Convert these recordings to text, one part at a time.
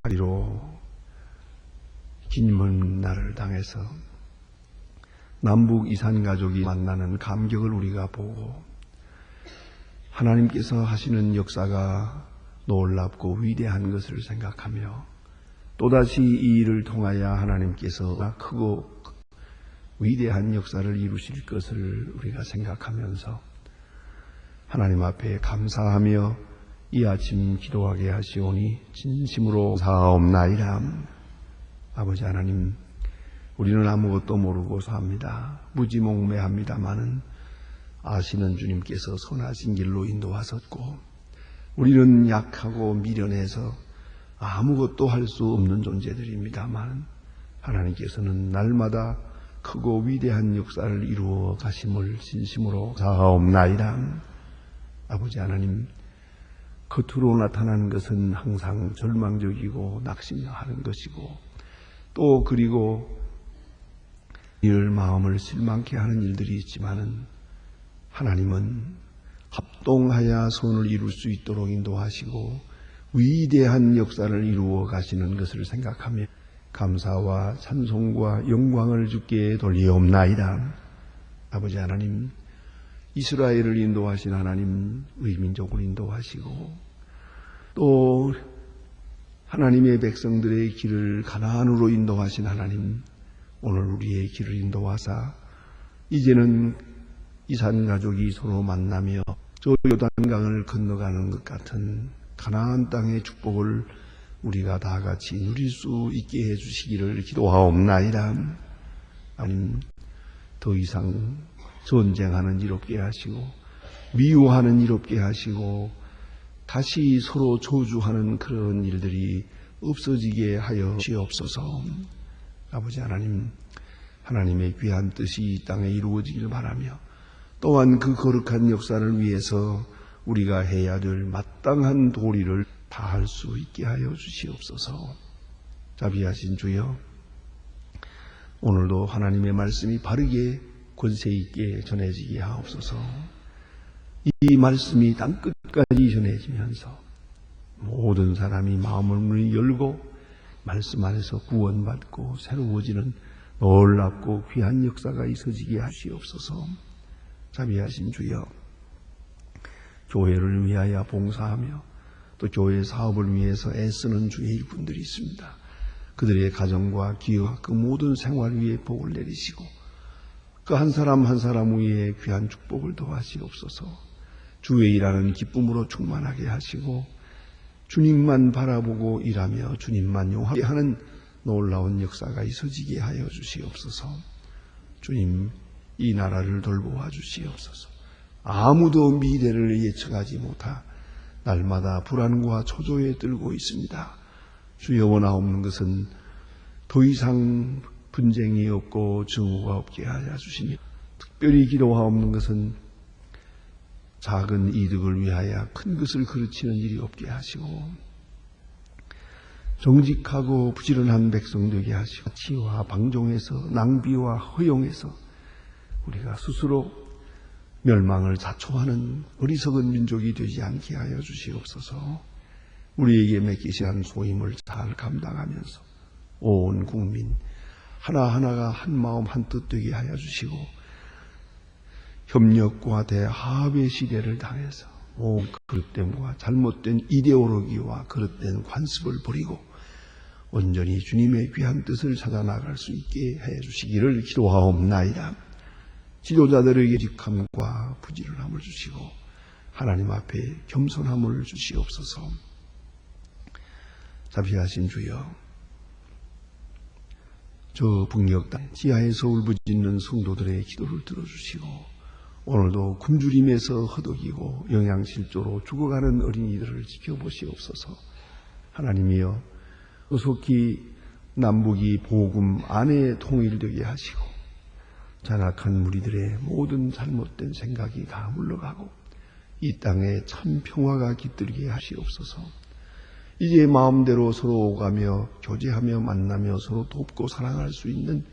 다리로 긴 먼 날을 당해서 남북 이산 가족이 만나는 감격을 우리가 보고 하나님께서 하시는 역사가 놀랍고 위대한 것을 생각하며 또다시 이 일을 통하여 하나님께서 크고 위대한 역사를 이루실 것을 우리가 생각하면서 하나님 앞에 감사하며 이 아침 기도하게 하시오니 진심으로 사옵나이다. 아버지 하나님, 우리는 아무것도 모르고 삽니다. 무지몽매합니다마는 아시는 주님께서 선하신 길로 인도하셨고 우리는 약하고 미련해서 아무것도 할 수 없는 존재들입니다만 하나님께서는 날마다 크고 위대한 역사를 이루어 가심을 진심으로 사옵나이다. 아버지 하나님, 겉으로 나타나는 것은 항상 절망적이고 낙심하는 것이고 또 그리고 이를 마음을 실망케 하는 일들이 있지만은 하나님은 합동하여 선을 이룰 수 있도록 인도하시고 위대한 역사를 이루어 가시는 것을 생각하며 감사와 찬송과 영광을 주께 돌리옵나이다. 아버지 하나님, 이스라엘을 인도하신 하나님, 의민족을 인도하시고 또 하나님의 백성들의 길을 가나안으로 인도하신 하나님, 오늘 우리의 길을 인도하사 이제는 이산 가족이 서로 만나며 저 요단강을 건너가는 것 같은 가나안 땅의 축복을 우리가 다 같이 누릴 수 있게 해주시기를 기도하옵나이다. 하나님, 더 이상 전쟁하는 일 없게 하시고 미워하는 일 없게 하시고 다시 서로 저주하는 그런 일들이 없어지게 하여 주옵소서. 아버지 하나님, 하나님의 귀한 뜻이 이 땅에 이루어지길 바라며 또한 그 거룩한 역사를 위해서 우리가 해야 될 마땅한 도리를 다할 수 있게 하여 주시옵소서. 자비하신 주여, 오늘도 하나님의 말씀이 바르게 권세 있게 전해지게 하옵소서. 이 말씀이 땅끝까지 전해지면서 모든 사람이 마음을 문을 열고 말씀 안에서 구원받고 새로워지는 놀랍고 귀한 역사가 있어지게 하시옵소서. 자비하신 주여, 교회를 위하여 봉사하며 또 교회 사업을 위해서 애쓰는 주의 일꾼들이 있습니다. 그들의 가정과 기업과 그 모든 생활 위에 복을 내리시고 그 한 사람 한 사람 위에 귀한 축복을 더하시옵소서. 주의 일하는 기쁨으로 충만하게 하시고 주님만 바라보고 일하며 주님만 용하게 하는 놀라운 역사가 있어지게 하여 주시옵소서. 주님, 이 나라를 돌보아 주시옵소서. 아무도 미래를 예측하지 못하 날마다 불안과 초조에 떨고 있습니다. 주여, 원하옵는 것은 더 이상 분쟁이 없고 증오가 없게 하여 주시며 특별히 기도하옵는 것은 작은 이득을 위하여 큰 것을 그르치는 일이 없게 하시고 정직하고 부지런한 백성 되게 하시고 치와 방종에서 낭비와 허용에서 우리가 스스로 멸망을 자초하는 어리석은 민족이 되지 않게 하여 주시옵소서. 우리에게 맡기신 소임을 잘 감당하면서 온 국민 하나하나가 한 마음 한 뜻 되게 하여 주시고 협력과 대합의 시대를 당해서 온 그릇됨과 잘못된 이데올로기와 그릇된 관습을 버리고 온전히 주님의 귀한 뜻을 찾아 나갈 수 있게 해 주시기를 기도하옵나이다. 지도자들에게 직함과 부지런함을 주시고 하나님 앞에 겸손함을 주시옵소서. 자비하신 주여, 저 북녘 땅 지하에서 울부짖는 성도들의 기도를 들어주시고 오늘도 굶주림에서 허덕이고 영양실조로 죽어가는 어린이들을 지켜보시옵소서. 하나님이여, 속히 남북이 복음 안에 통일되게 하시고 잔악한 무리들의 모든 잘못된 생각이 다 물러가고 이 땅에 참 평화가 깃들게 하시옵소서. 이제 마음대로 서로 오가며 교제하며 만나며 서로 돕고 사랑할 수 있는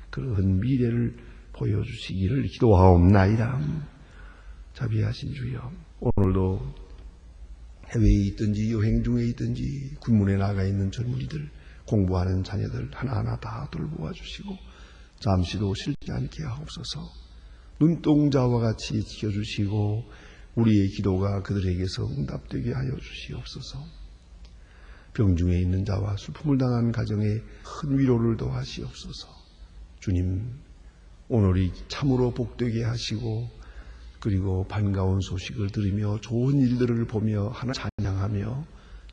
그런 미래를 보여주시기를 기도하옵나이다. 자비하신 주여, 오늘도 해외에 있든지 여행 중에 있든지 군문에 나가 있는 젊은이들, 공부하는 자녀들 하나하나 다 돌보아 주시고 잠시도 쉬지 않게 하옵소서. 눈동자와 같이 지켜주시고 우리의 기도가 그들에게서 응답되게 하여 주시옵소서. 병중에 있는 자와 슬픔을 당한 가정에 큰 위로를 더하시옵소서. 주님, 오늘이 참으로 복되게 하시고 그리고 반가운 소식을 들으며 좋은 일들을 보며 하나 찬양하며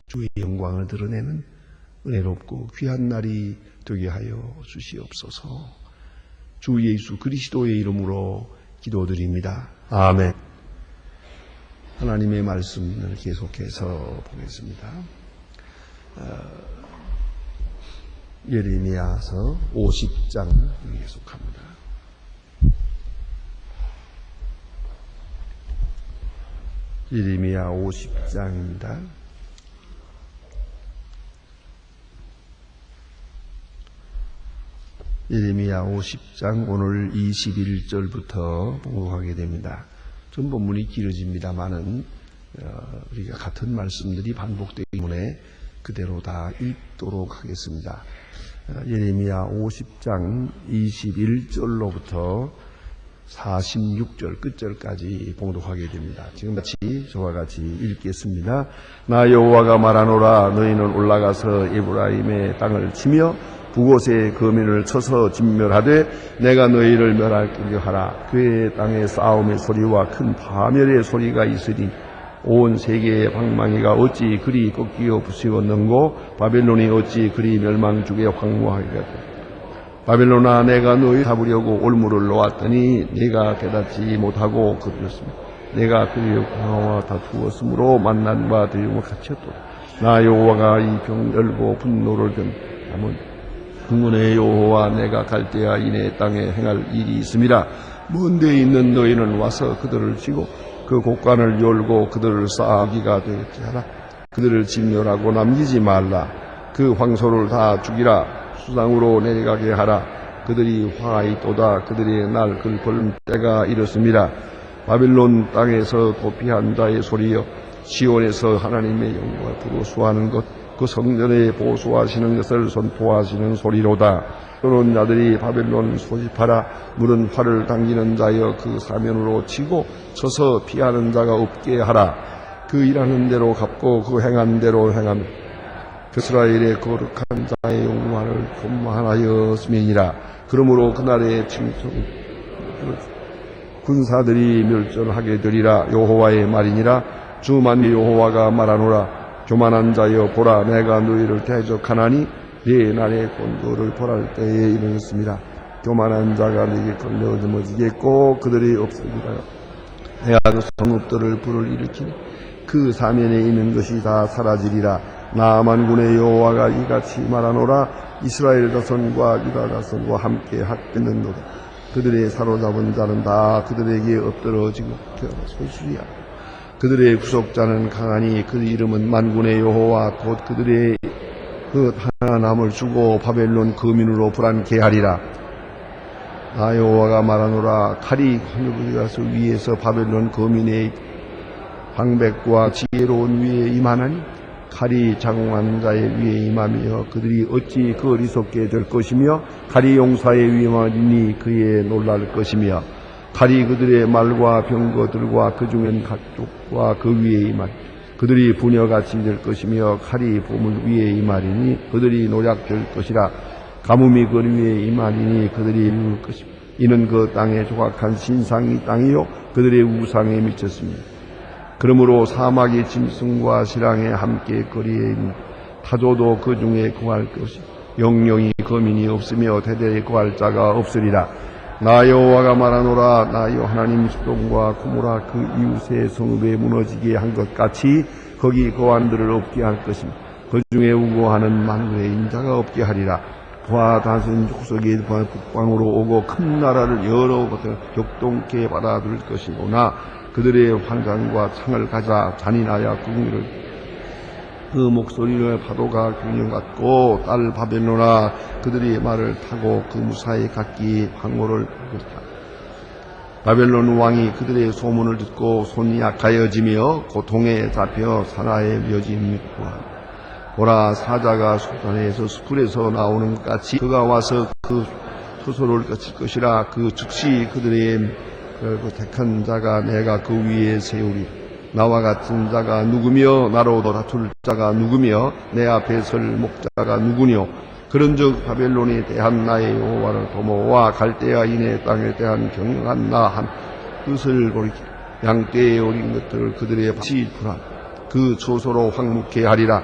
주의 영광을 드러내는 은혜롭고 귀한 날이 되게 하여 주시옵소서. 주 예수 그리스도의 이름으로 기도드립니다. 아멘. 하나님의 말씀을 계속해서 보겠습니다. 예레미야서 50장 계속합니다. 예레미야 50장입니다. 예레미야 50장 오늘 21절부터 봉독하게 됩니다. 전 본문이 길어집니다만은 우리가 같은 말씀들이 반복되기 때문에 그대로 다 읽도록 하겠습니다. 예레미야 50장 21절로부터 46절 끝절까지 봉독하게 됩니다. 지금같이 저와 같이 읽겠습니다. 나 여호와가 말하노라. 너희는 올라가서 에브라임의 땅을 치며 북곳의 거민을 쳐서 진멸하되 내가 너희를 멸할 길려 하라. 그의 땅의 싸움의 소리와 큰 파멸의 소리가 있으니 온 세계의 방망이가 어찌 그리 꺾이어 부수었는고 바벨론이 어찌 그리 멸망중에 황무하겠다. 바벨론아, 내가 너희 잡으려고 올무를 놓았더니 내가 깨닫지 못하고 거두었습니다. 내가 그의 광화와 다투었으므로 만난 바 들림을 갇혔도다. 나 여호와가 이 병 열고 분노를 견하면 흥분의 여호와 내가 갈대아 이네 땅에 행할 일이 있음이라. 먼 데에 있는 너희는 와서 그들을 치고 그 곡간을 열고 그들을 쌓기가 되게 하라. 그들을 진멸하고 남기지 말라. 그 황소를 다 죽이라. 수상으로 내려가게 하라. 그들이 화있도다. 그들의 날 글벌 때가 이렇습니다. 바벨론 땅에서 도피한 자의 소리여, 시온에서 하나님의 영광을 부르수하는 것, 그 성전에 보수하시는 것을 선포하시는 소리로다. 그런 자들이 바벨론 소집하라. 물은 활을 당기는 자여 그 사면으로 치고 쳐서 피하는 자가 없게 하라. 그 일하는 대로 갚고 그 행한 대로 행하며 이스라엘의 거룩한 자의 영광을 교만하였음이니라. 그러므로 그날의 군사들이 멸절하게 되리라. 여호와의 말이니라. 주 만군의 여호와가 말하노라. 교만한 자여 보라, 내가 너희를 대적하나니 네 날의 곤도를 벌할 때에 이르렀습니다. 교만한 자가 네게 걸려 넘어지겠고 그들이 없으리라. 내가 그 성읍들을 불을 일으키니 그 사면에 있는 것이 다 사라지리라. 나 만군의 여호와가 이같이 말하노라. 이스라엘 자손과 유다 자손과 함께 합겠는도다. 그들의 사로잡은 자는 다 그들에게 엎드러지고 소수야. 그들의 구속자는 강하니 그 이름은 만군의 여호와 곧 그들의 그 하나남을 주고 바벨론 거민으로 불안케 하리라. 나 여호와가 말하노라. 칼이 하늘에서 위에서 바벨론 거민의 방백과 지혜로운 위에 임하나니 칼이 장황한 자의 위에 임하며 그들이 어찌 그 어리석게 될 것이며 칼이 용사의 위에 임하니 그에 놀랄 것이며 칼이 그들의 말과 병거들과 그 중엔 각족과 그 위에 임하니 그들이 부녀같이 될 것이며 칼이 보물 위에 임하리니 그들이 노략될 것이라. 가뭄이 그 위에 임하리니 그들이 이룰 것이며 이는 그 땅에 조각한 신상이 땅이요 그들의 우상에 미쳤습니다. 그러므로 사막의 짐승과 시랑에 함께 거리에 있는 타조도 그 중에 구할 것이 영영이 거민이 없으며 대대에 구할 자가 없으리라. 나 여호와가 말하노라. 나 여호와 하나님 소돔과 고모라 그 이웃의 성읍에 무너지게 한 것 같이 거기 거한들을 없게 할 것이며 그 중에 우고하는 만군의 인자가 없게 하리라. 부하 다스린 족속이 북방으로 오고 큰 나라를 여러 곳에 격동케 받아들일 것이구나. 그들의 환장과 창을 가자 잔인하여 그 목소리를 파도가 균형 같고 딸 바벨론아, 그들이 말을 타고 그 무사히 각기 항모를 바벨론 왕이 그들의 소문을 듣고 손이 약하여지며 고통에 잡혀 사나에 묘진이구나. 보라, 사자가 소산에서 수풀에서 나오는 것 같이 그가 와서 그 소설을 거칠 것이라. 그 즉시 그들의 그 택한 자가 내가 그 위에 세우리. 나와 같은 자가 누구며 나로 다툴 자가 누구며 내 앞에 설 목자가 누구뇨. 그런즉 바벨론에 대한 나의 여호와를 도모와 갈대아인의 땅에 대한 경영한 나 한 뜻을 보리기. 양떼의 어린 것들을 그들의 밭이 불안 그 초소로 황무케 하리라.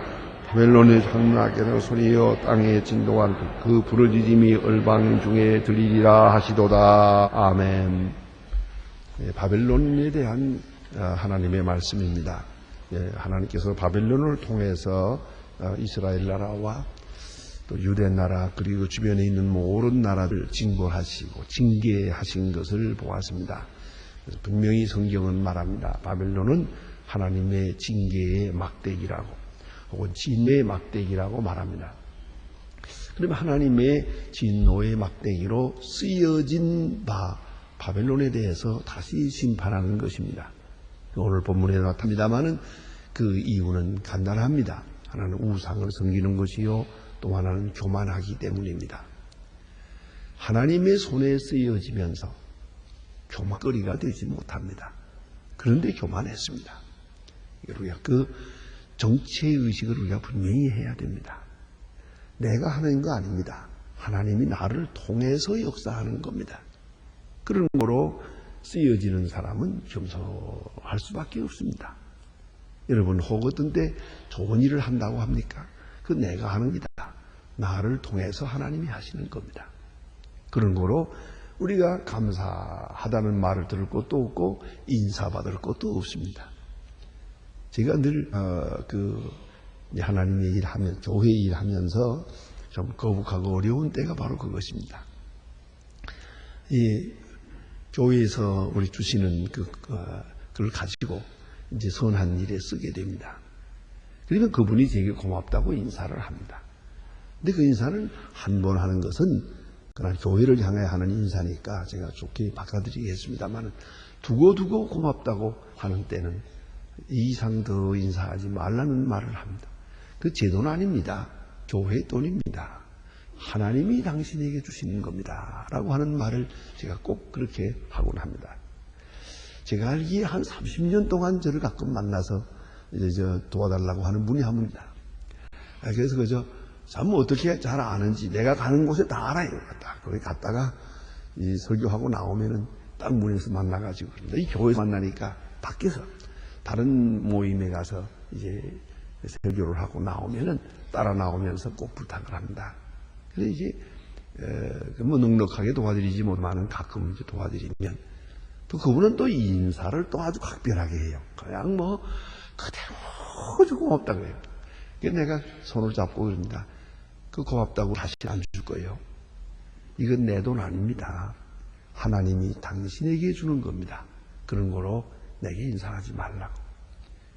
바벨론의 장락에서 소리여 땅에 진동한 그 부르짖음이 얼방 중에 들리리라 하시도다. 아멘. 바벨론에 대한 하나님의 말씀입니다. 하나님께서 바벨론을 통해서 이스라엘 나라와 또 유대 나라 그리고 주변에 있는 모든 나라를 징벌하시고 징계하신 것을 보았습니다. 그래서 분명히 성경은 말합니다. 바벨론은 하나님의 징계의 막대기라고 혹은 진노의 막대기라고 말합니다. 그러면 하나님의 진노의 막대기로 쓰여진 바 바벨론에 대해서 다시 심판하는 것입니다. 오늘 본문에 나타납니다마는 그 이유는 간단합니다. 하나는 우상을 섬기는 것이요 또 하나는 교만하기 때문입니다. 하나님의 손에 쓰여지면서 교만거리가 되지 못합니다. 그런데 교만했습니다. 우리가 그 정체의식을 우리가 분명히 해야 됩니다. 내가 하는 거 아닙니다. 하나님이 나를 통해서 역사하는 겁니다. 그런 거로 쓰여지는 사람은 겸손할 수밖에 없습니다. 여러분 혹 어떤 때 좋은 일을 한다고 합니까? 그 내가 하는 기다. 나를 통해서 하나님이 하시는 겁니다. 그런 거로 우리가 감사하다는 말을 들을 것도 없고 인사받을 것도 없습니다. 제가 늘 하나님의 일하면 교회 일하면서 좀 거북하고 어려운 때가 바로 그것입니다. 이 교회에서 우리 주시는 그걸 가지고 이제 선한 일에 쓰게 됩니다. 그러면 그분이 되게 고맙다고 인사를 합니다. 근데 그 인사는 한 번 하는 것은 그냥 교회를 향해 하는 인사니까 제가 좋게 받아들이겠습니다만 두고두고 고맙다고 하는 때는 이 이상 더 인사하지 말라는 말을 합니다. 그 제 돈 아닙니다. 교회의 돈입니다. 하나님이 당신에게 주시는 겁니다. 라고 하는 말을 제가 꼭 그렇게 하곤 합니다. 제가 알기에 한 30년 동안 저를 가끔 만나서 이제 도와달라고 하는 분이 한 분이다. 그래서 참 어떻게 잘 아는지 내가 가는 곳에 다 알아요. 거기 갔다가 이 설교하고 나오면은 딱 문에서 만나가지고 이 교회에서 만나니까 밖에서 다른 모임에 가서 이제 설교를 하고 나오면은 따라 나오면서 꼭 부탁을 합니다. 그래서 이제 뭐 넉넉하게 도와드리지 못하는 가끔 이제 도와드리면 또 그분은 또 인사를 또 아주 각별하게 해요. 그냥 뭐 그대로 고맙다고 해요. 그래서 내가 손을 잡고 그럽니다. 그 고맙다고 다시 안 줄 거예요. 이건 내 돈 아닙니다. 하나님이 당신에게 주는 겁니다. 그런 거로 내게 인사하지 말라고.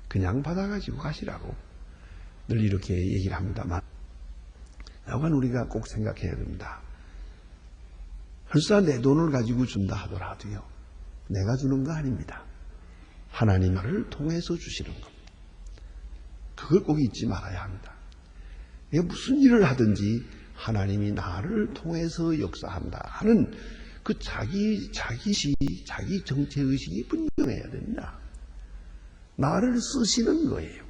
그냥 받아가지고 가시라고. 늘 이렇게 얘기를 합니다만 여간 우리가 꼭 생각해야 됩니다. 설사 내 돈을 가지고 준다 하더라도요. 내가 주는 거 아닙니다. 하나님 나를 통해서 주시는 겁니다. 그걸 꼭 잊지 말아야 합니다. 무슨 일을 하든지 하나님이 나를 통해서 역사한다 하는 그 자기 정체의식이 분명해야 됩니다. 나를 쓰시는 거예요.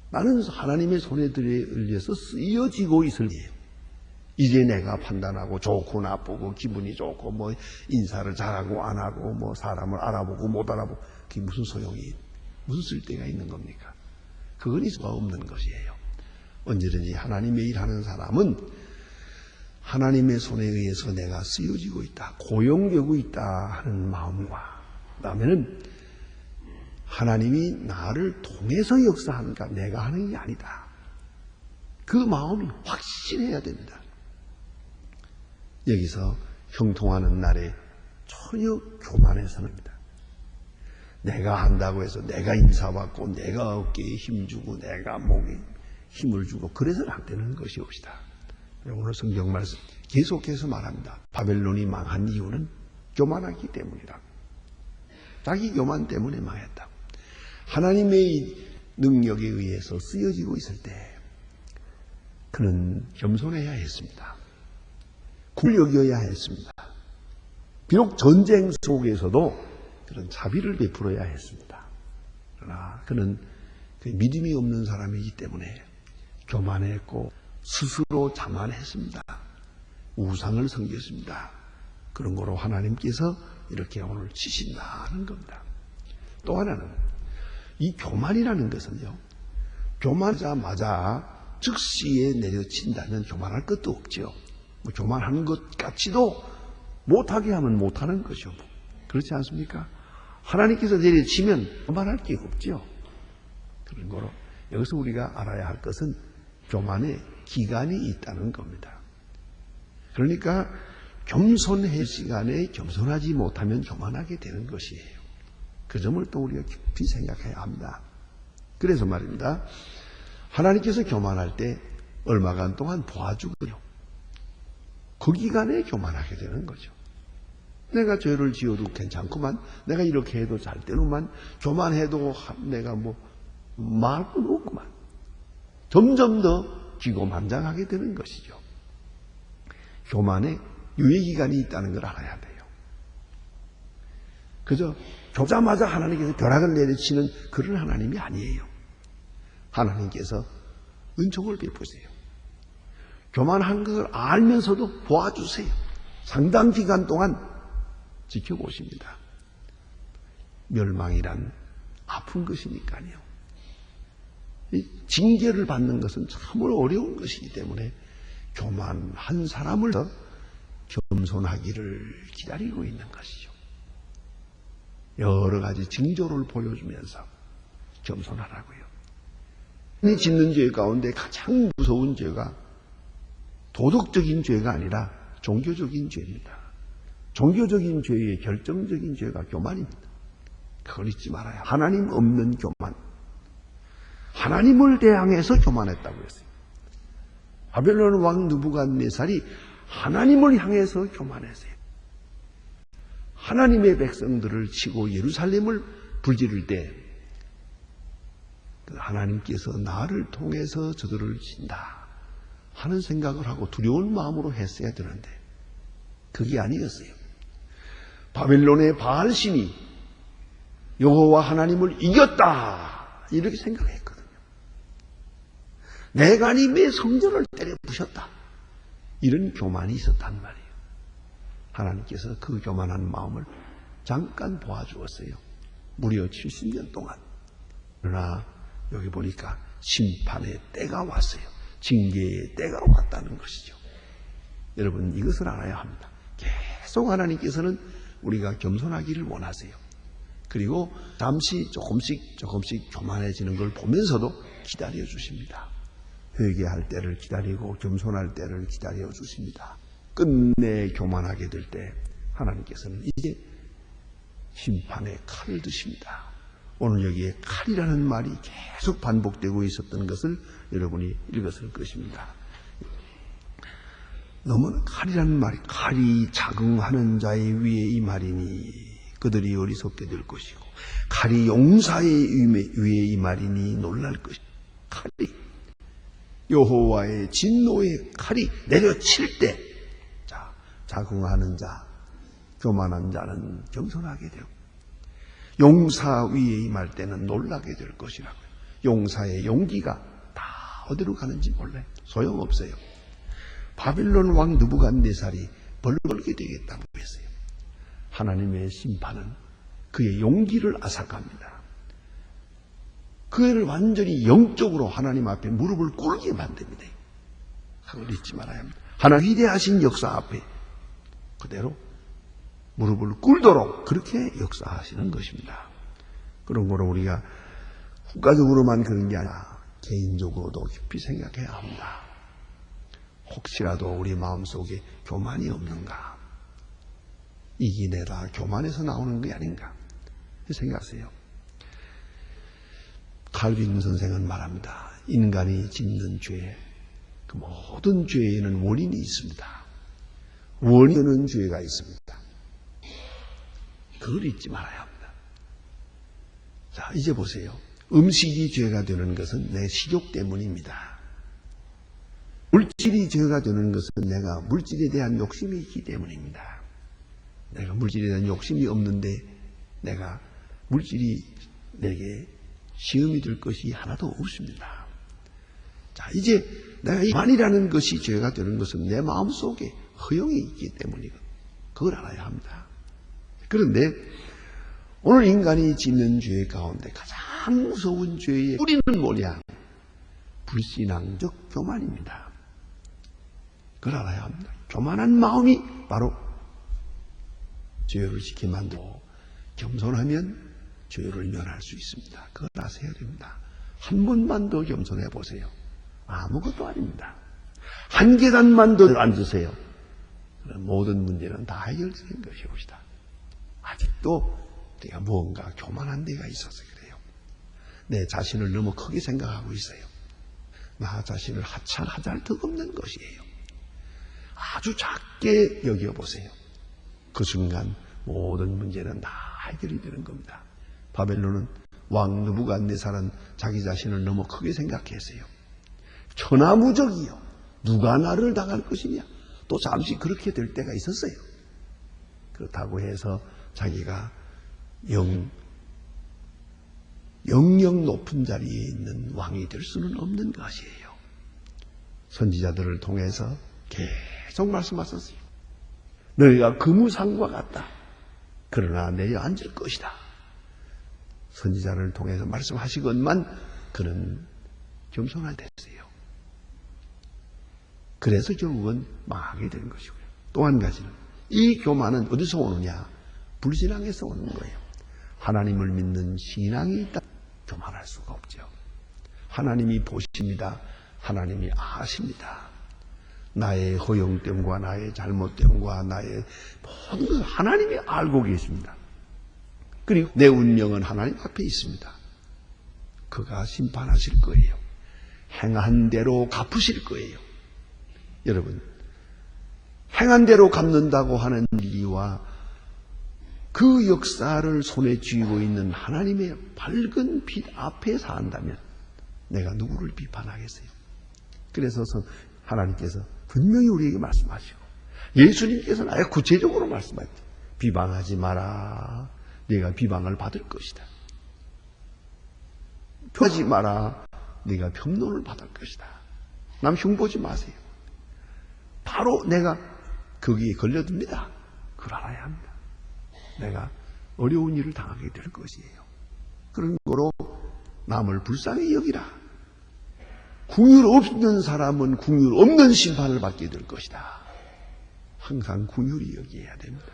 나는 하나님의 손에 들려서 쓰여지고 있을 때예요. 이제 내가 판단하고 좋고 나쁘고 기분이 좋고 뭐 인사를 잘하고 안 하고 뭐 사람을 알아보고 못 알아보고 그게 무슨 소용이 무슨 쓸데가 있는 겁니까? 그건 있을 수가 없는 것이에요. 언제든지 하나님의 일하는 사람은 하나님의 손에 의해서 내가 쓰여지고 있다, 고용되고 있다 하는 마음과 그다음에는 하나님이 나를 통해서 역사하니까 내가 하는 게 아니다. 그 마음이 확실해야 됩니다. 여기서 형통하는 날에 전혀 교만해서는 합니다. 내가 한다고 해서 내가 인사받고 내가 어깨에 힘주고 내가 목에 힘을 주고 그래서는 안 되는 것이옵시다. 오늘 성경 말씀 계속해서 말합니다. 바벨론이 망한 이유는 교만하기 때문이다. 자기 교만 때문에 망했다. 하나님의 능력에 의해서 쓰여지고 있을 때 그는 겸손해야 했습니다. 굴 여겨야 했습니다. 비록 전쟁 속에서도 그런 자비를 베풀어야 했습니다. 그러나 그는 그 믿음이 없는 사람이기 때문에 교만했고 스스로 자만했습니다. 우상을 섬겼습니다. 그런 거로 하나님께서 이렇게 오늘 치신다는 겁니다. 또 하나는 이 교만이라는 것은요, 교만하자마자 즉시에 내려친다면 교만할 것도 없죠. 뭐 교만하는 것 같이도 못하게 하면 못하는 것이죠. 그렇지 않습니까? 하나님께서 내려치면 교만할 게 없죠. 그런 거로 여기서 우리가 알아야 할 것은 교만의 기간이 있다는 겁니다. 그러니까 겸손할 시간에 겸손하지 못하면 교만하게 되는 것이에요. 그 점을 또 우리가 깊이 생각해야 합니다. 그래서 말입니다. 하나님께서 교만할 때 얼마간 동안 도와주거든요. 그 기간에 교만하게 되는 거죠. 내가 죄를 지어도 괜찮구만, 내가 이렇게 해도 잘 되는구만, 교만해도 내가 말 것도 없구만. 점점 더 기고만장하게 되는 것이죠. 교만에 유예기간이 있다는 걸 알아야 돼요. 그저 교자마자 하나님께서 벼락을 내리치는 그런 하나님이 아니에요. 하나님께서 은총을 베푸세요. 교만한 것을 알면서도 도와주세요. 상당 기간 동안 지켜보십니다. 멸망이란 아픈 것이니까요. 징계를 받는 것은 참으로 어려운 것이기 때문에 교만한 사람을 더 겸손하기를 기다리고 있는 것이죠. 여러 가지 징조를 보여주면서 겸손하라고요. 이 짓는 죄 가운데 가장 무서운 죄가 도덕적인 죄가 아니라 종교적인 죄입니다. 종교적인 죄의 결정적인 죄가 교만입니다. 그걸 잊지 말아요. 하나님 없는 교만. 하나님을 대항해서 교만했다고 했어요. 바벨론 왕 느부갓네살이 하나님을 향해서 교만했어요. 하나님의 백성들을 치고 예루살렘을 불지를 때 하나님께서 나를 통해서 저들을 친다 하는 생각을 하고 두려운 마음으로 했어야 되는데 그게 아니었어요. 바벨론의 바알신이 여호와 하나님을 이겼다 이렇게 생각했거든요. 내가 하나님의 성전을 때려 부셨다 이런 교만이 있었단 말이에요. 하나님께서 그 교만한 마음을 잠깐 도와주었어요. 무려 70년 동안. 그러나 여기 보니까 심판의 때가 왔어요. 징계의 때가 왔다는 것이죠. 여러분 이것을 알아야 합니다. 계속 하나님께서는 우리가 겸손하기를 원하세요. 그리고 잠시 조금씩 교만해지는 걸 보면서도 기다려 주십니다. 회개할 때를 기다리고 겸손할 때를 기다려 주십니다. 끝내 교만하게 될 때 하나님께서는 이제 심판의 칼을 드십니다. 오늘 여기에 칼이라는 말이 계속 반복되고 있었던 것을 여러분이 읽었을 것입니다. 너무 칼이라는 말이 칼이 자긍하는 자의 위에 이 말이니 그들이 어리석게 될 것이고 칼이 용사의 위에 이 말이니 놀랄 것이고 칼이 여호와의 진노의 칼이 내려칠 때 자긍하는 자, 교만한 자는 겸손하게 되고 용사 위에 임할 때는 놀라게 될 것이라고요. 용사의 용기가 다 어디로 가는지 몰라요. 소용없어요. 바빌론 왕 느부갓네살이 벌 걸게 되겠다고 했어요. 하나님의 심판은 그의 용기를 앗아갑니다. 그를 완전히 영적으로 하나님 앞에 무릎을 꿇게 만듭니다. 그걸 잊지 말아야 합니다. 하나님 위대하신 역사 앞에 그대로 무릎을 꿇도록 그렇게 역사하시는 것입니다. 그런 거로 우리가 국가적으로만 그런 게 아니라 개인적으로도 깊이 생각해야 합니다. 혹시라도 우리 마음속에 교만이 없는가? 이기내다 교만에서 나오는 게 아닌가? 생각하세요. 칼빈 선생은 말합니다. 인간이 짓는 죄, 그 모든 죄에는 원인이 있습니다. 원인은 죄가 있습니다. 그걸 잊지 말아야 합니다. 자, 이제 보세요. 음식이 죄가 되는 것은 내 식욕 때문입니다. 물질이 죄가 되는 것은 내가 물질에 대한 욕심이 있기 때문입니다. 내가 물질에 대한 욕심이 없는데 내가 물질이 내게 시험이 될 것이 하나도 없습니다. 자, 이제 내가 이 만이라는 것이 죄가 되는 것은 내 마음속에 허영이 있기 때문이고 그걸 알아야 합니다. 그런데 오늘 인간이 짓는 죄 가운데 가장 무서운 죄의 뿌리는 뭐냐? 불신앙적 교만입니다. 그걸 알아야 합니다. 교만한 마음이 바로 죄를 지게 만들고 겸손하면 죄를 면할 수 있습니다. 그걸 아셔야 됩니다. 한 번만 더 겸손해 보세요. 아무것도 아닙니다. 한 계단만 더 앉으세요. 모든 문제는 다 해결되는 것이옵시다. 아직도 내가 뭔가 교만한 데가 있어서 그래요. 내 자신을 너무 크게 생각하고 있어요. 나 자신을 하찮하잘 턱 없는 것이에요. 아주 작게 여겨보세요. 그 순간 모든 문제는 다 해결이 되는 겁니다. 바벨론은 왕 느부갓네살은 자기 자신을 너무 크게 생각했어요. 천하무적이요. 누가 나를 당할 것이냐. 또 잠시 그렇게 될 때가 있었어요. 그렇다고 해서 자기가 영영 높은 자리에 있는 왕이 될 수는 없는 것이에요. 선지자들을 통해서 계속 말씀하셨어요. 너희가 금우상과 같다. 그러나 내에 앉을 것이다. 선지자를 통해서 말씀하시건만 그는 겸손하게 됐어요. 그래서 결국은 망하게 된 것이고요. 또 한 가지는 이 교만은 어디서 오느냐? 불신앙에서 오는 거예요. 하나님을 믿는 신앙이 있다. 교만할 수가 없죠. 하나님이 보십니다. 하나님이 아십니다. 나의 허영됨과 나의 잘못됨과 나의 모든 것을 하나님이 알고 계십니다. 그리고 내 운명은 하나님 앞에 있습니다. 그가 심판하실 거예요. 행한 대로 갚으실 거예요. 여러분, 행한 대로 갚는다고 하는 이와 그 역사를 손에 쥐고 있는 하나님의 밝은 빛 앞에 산다면 내가 누구를 비판하겠어요? 그래서 하나님께서 분명히 우리에게 말씀하시고 예수님께서는 아예 구체적으로 말씀하셨죠. 비방하지 마라. 네가 비방을 받을 것이다. 표하지 마라. 네가 평론을 받을 것이다. 남 흉보지 마세요. 바로 내가 거기에 걸려듭니다. 그걸 알아야 합니다. 내가 어려운 일을 당하게 될 것이에요. 그런 거로 남을 불쌍히 여기라. 궁율 없는 사람은 궁율 없는 심판을 받게 될 것이다. 항상 궁율이 여기해야 됩니다.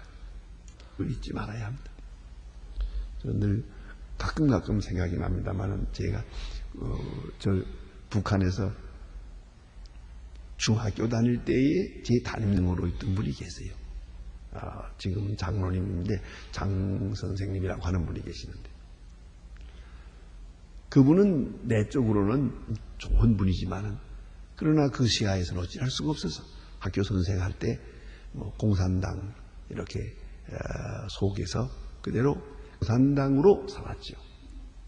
그걸 잊지 말아야 합니다. 저는 늘 가끔 생각이 납니다만 제가 저 북한에서 중학교 다닐 때에 제 담임으로 있던 분이 계세요. 지금 장로님인데 장 선생님이라고 하는 분이 계시는데 그분은 내적으로는 좋은 분이지만은 그러나 그 시야에서는 어찌할 수가 없어서 학교 선생할 때 공산당 이렇게 속에서 그대로 공산당으로 살았죠.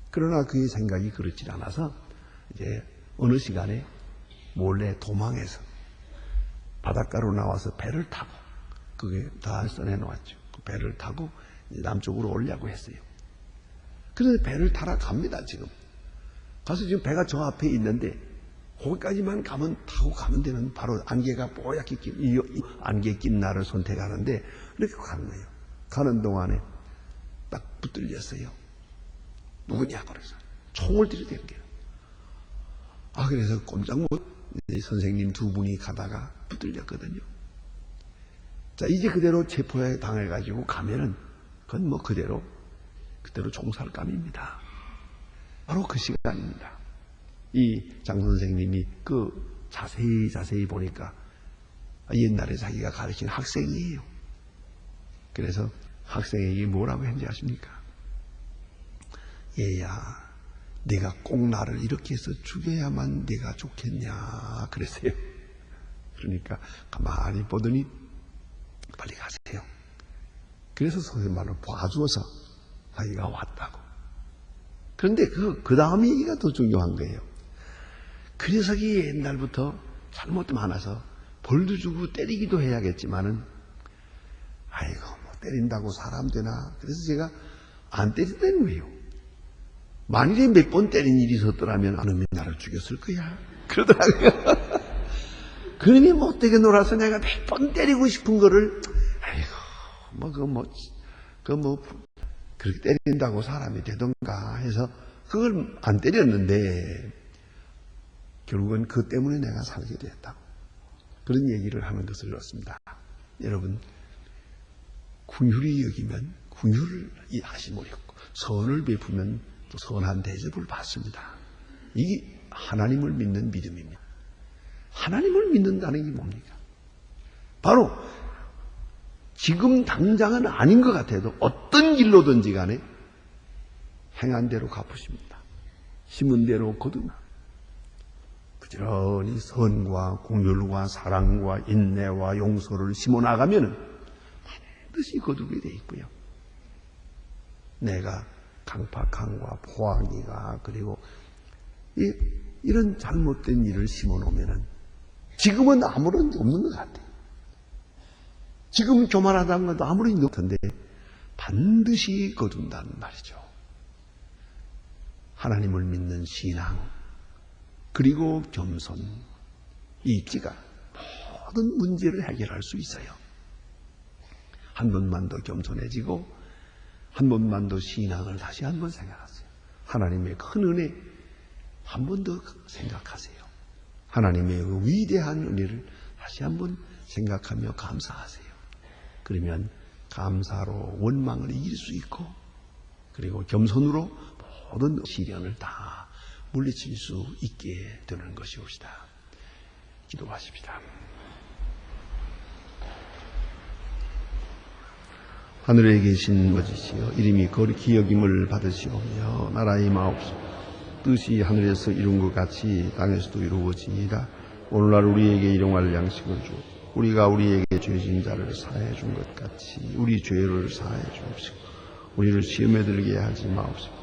그러나 그의 생각이 그렇지 않아서 이제 어느 시간에 몰래 도망해서 바닷가로 나와서 배를 타고 그게 다 써내놓았죠. 그 배를 타고 남쪽으로 오려고 했어요. 그래서 배를 타러 갑니다. 지금 가서 지금 배가 저 앞에 있는데 거기까지만 타고 가면 되는 바로 안개가 뽀얗게 낀 안개 낀 날을 선택하는데 이렇게 가는 거예요. 가는 동안에 딱 붙들렸어요. 누구냐 그래서 총을 들이댄 거예요. 그래서 꼼짝 못 선생님 두 분이 가다가 붙들렸거든요. 자, 이제 그대로 체포에 당해가지고 가면은 그건 그대로 총살감입니다. 바로 그 시간입니다. 이 장 선생님이 자세히 보니까 옛날에 자기가 가르친 학생이에요. 그래서 학생에게 뭐라고 했는지 아십니까? 얘야, 네가 꼭 나를 이렇게 해서 죽여야만 네가 좋겠냐 그랬어요. 그러니까 가만히 보더니 빨리 가세요. 그래서 소위 말로 봐주어서 자기가 왔다고. 그런데 그 다음 얘기가 더 중요한 거예요. 그 녀석이 옛날부터 잘못 많아서 벌도 주고 때리기도 해야겠지만은, 아이고, 뭐 때린다고 사람 되나. 그래서 제가 안 때린다는 거예요. 만일에 몇 번 때린 일이 있었더라면 아놈이 나를 죽였을 거야. 그러더라고요. 그놈이 못되게 놀아서 내가 몇 번 때리고 싶은 거를, 아이고, 그렇게 때린다고 사람이 되던가 해서 그걸 안 때렸는데, 결국은 그 때문에 내가 살게 됐다고. 그런 얘기를 하는 것을 들었습니다. 여러분, 궁휼히 여기면 궁휼을 하심으로 했고, 선을 베푸면 또 선한 대접을 받습니다. 이게 하나님을 믿는 믿음입니다. 하나님을 믿는다는 게 뭡니까? 바로 지금 당장은 아닌 것 같아도 어떤 길로든지 간에 행한 대로 갚으십니다. 심은 대로 거두나. 부지런히 선과 공율과 사랑과 인내와 용서를 심어나가면 반드시 거두게 돼 있고요. 내가 강팍함과 포악이가 그리고 이런 잘못된 일을 심어놓으면 지금은 아무런 게 없는 것 같아요. 지금 교만하다는 것도 아무런 게 없던데 반드시 거둔다는 말이죠. 하나님을 믿는 신앙 그리고 겸손, 이 입지가 모든 문제를 해결할 수 있어요. 한 번만 더 겸손해지고 한 번만 더 신앙을 다시 한 번 생각하세요. 하나님의 큰 은혜 한 번 더 생각하세요. 하나님의 그 위대한 은혜를 다시 한 번 생각하며 감사하세요. 그러면 감사로 원망을 이길 수 있고 그리고 겸손으로 모든 시련을 다 물리칠 수 있게 되는 것이옵시다. 기도하십시다. 하늘에 계신 아버지시여, 이름이 거룩히 여김을 받으시오며 나라의 마옵소서. 뜻이 하늘에서 이룬 것 같이 땅에서도 이루어지이다. 오늘날 우리에게 일용할 양식을 주옵소서. 우리가 우리에게 죄진 자를 사해 준 것 같이 우리 죄를 사해 주옵시고 우리를 시험에 들게 하지 마옵소서.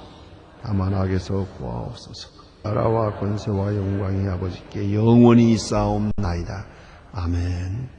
다만 악에서 구하옵소서. 나라와 권세와 영광이 아버지께 영원히 있사옵나이다. 아멘.